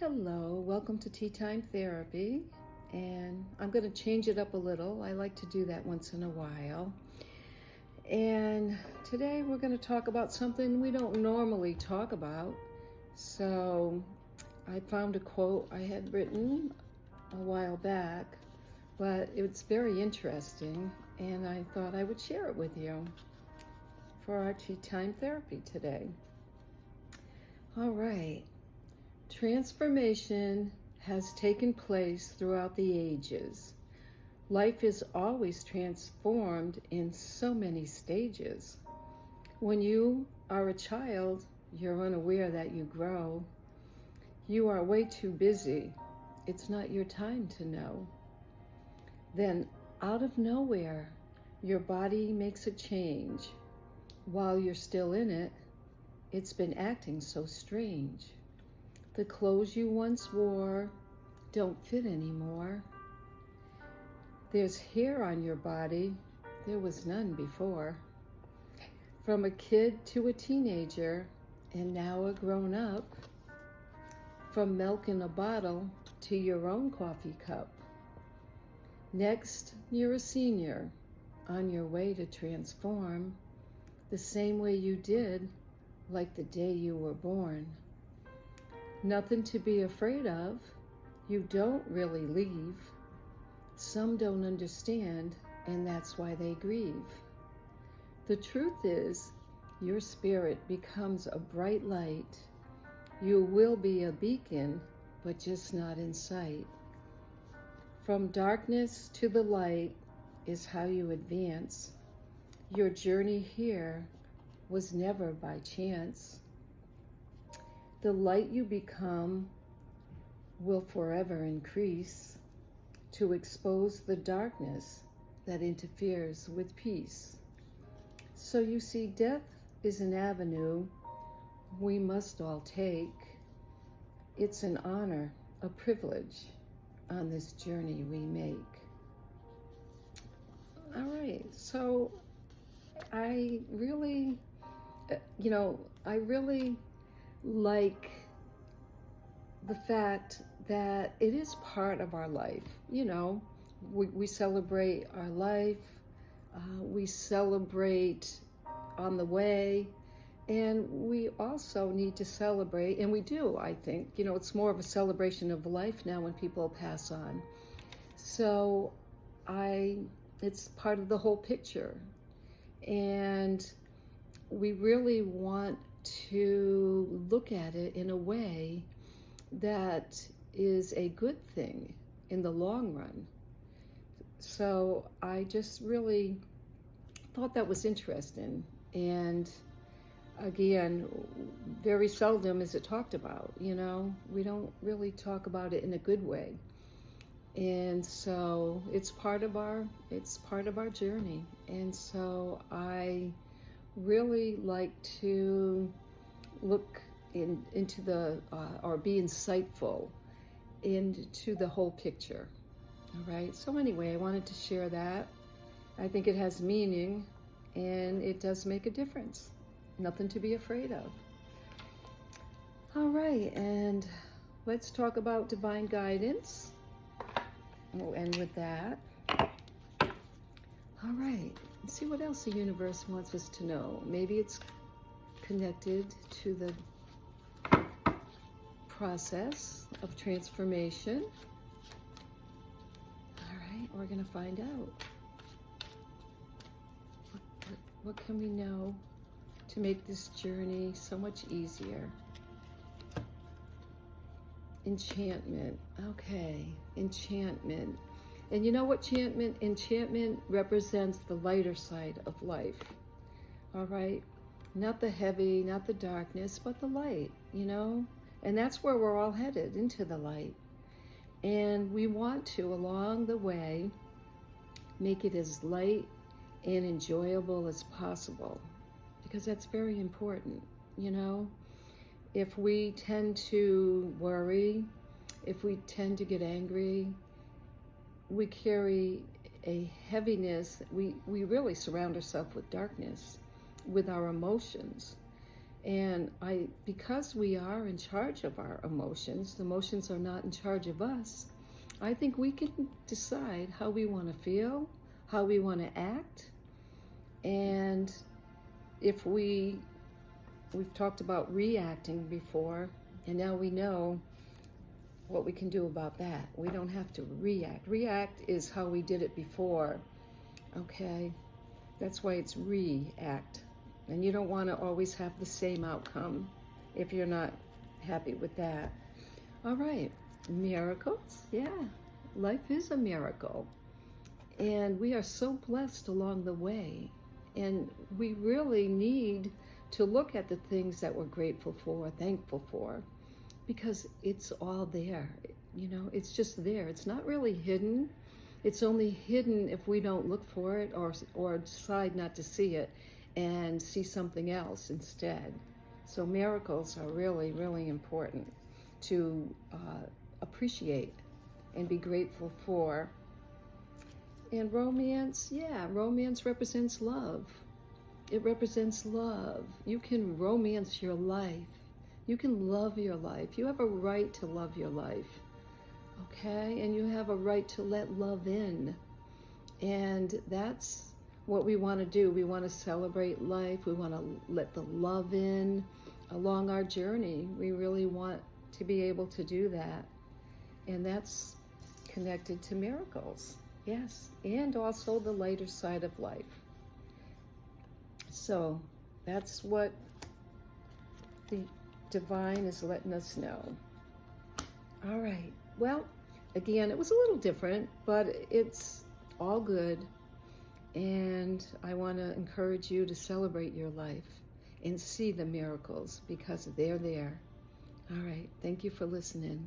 Hello, welcome to Tea Time Therapy. And I'm going to change it up a little. I like to do that once in a while. And today we're going to talk about something we don't normally talk about. So I found a quote I had written a while back, but it's very interesting, and I thought I would share it with you for our Tea Time Therapy today. All right. Transformation has taken place throughout the ages. Life is always transformed in so many stages. When you are a child, you're unaware that you grow. You are way too busy. It's not your time to know. Then, out of nowhere, your body makes a change. While you're still in it, it's been acting so strange. The clothes you once wore don't fit anymore. There's hair on your body there was none before. From a kid to a teenager, and now a grown-up. From milk in a bottle to your own coffee cup. Next, you're a senior, on your way to transform, the same way you did, like the day you were born. Nothing to be afraid of. You don't really leave. Some don't understand, and that's why they grieve. The truth is, your spirit becomes a bright light. You will be a beacon, but just not in sight. From darkness to the light is how you advance. Your journey here was never by chance. The light you become will forever increase to expose the darkness that interferes with peace. So you see, death is an avenue we must all take. It's an honor, a privilege on this journey we make. All right, so I really like the fact that it is part of our life. We celebrate our life, we celebrate on the way, and we also need to celebrate, and we do, I think. It's more of a celebration of life now when people pass on. So it's part of the whole picture. And we really want to look at it in a way that is a good thing in the long run. So I just really thought that was interesting. And again, very seldom is it talked about. We don't really talk about it in a good way. And so it's part of our journey. And so I really like to look into or be insightful into the whole picture. All right. So anyway, I wanted to share that. I think it has meaning, and it does make a difference. Nothing to be afraid of. All right, and let's talk about divine guidance. We'll end with that. All right, let's see what else the universe wants us to know. Maybe it's connected to the process of transformation. All right, we're going to find out. What can we know to make this journey so much easier? Enchantment. Okay, enchantment. And you know what enchantment represents? The lighter side of life. All right? Not the heavy, not the darkness, but the light, And that's where we're all headed, into the light. And we want to, along the way, make it as light and enjoyable as possible, because that's very important. If we tend to worry, if we tend to get angry, we carry a heaviness. We really surround ourselves with darkness, with our emotions. And because we are in charge of our emotions, the emotions are not in charge of us. I think we can decide how we want to feel, how we want to act, and if we've talked about reacting before, and now we know what we can do about that. We don't have to react. React is how we did it before, okay? That's why it's react. And you don't want to always have the same outcome if you're not happy with that. All right, miracles, yeah. Life is a miracle. And we are so blessed along the way. And we really need to look at the things that we're grateful for, thankful for, because it's all there. You know, it's just there. It's not really hidden. It's only hidden if we don't look for it or decide not to see it and see something else instead. So miracles are really, really important to appreciate and be grateful for. And romance, yeah, romance represents love. It represents love. You can romance your life. You can love your life. You have a right to love your life, okay? And you have a right to let love in. And that's what we want to do. We want to celebrate life. We want to let the love in along our journey. We really want to be able to do that. And that's connected to miracles, yes, and also the lighter side of life. So that's what the divine is letting us know. All right, well, again, it was a little different, but it's all good. And I want to encourage you to celebrate your life and see the miracles because they're there. All right, thank you for listening.